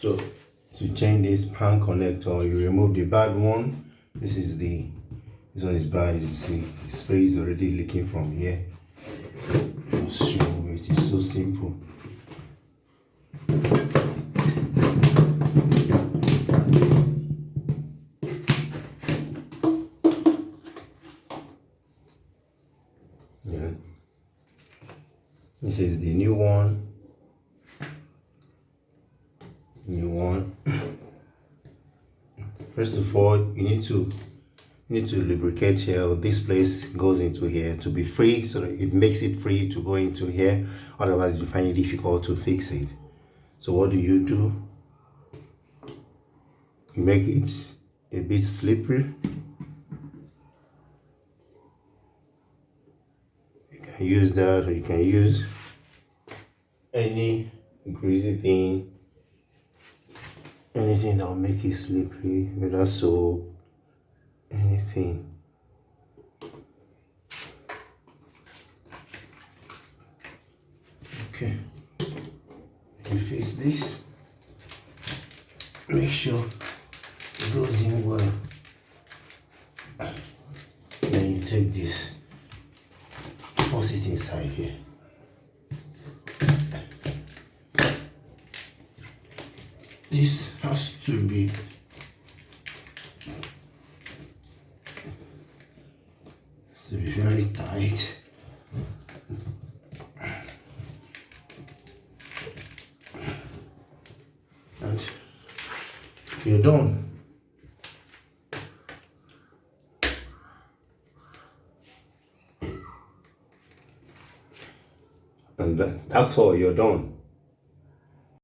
So to change this pan connector, you remove the bad one. This one is bad, as you see. The spray is already leaking from here. Just remove it. It's so simple. Yeah. This is the new one. First of all, you need to lubricate here. This place goes into here to be free, so that it makes it free to go into here. Otherwise you find it difficult to fix it. So what do? You make it a bit slippery. You can use that, or you can use any greasy thing, anything that will make it slippery, whether soap, anything. Okay, you fix this, make sure it goes in well. Then you take this, force it inside here. This has to be very tight. And you're done. And that's all, you're done.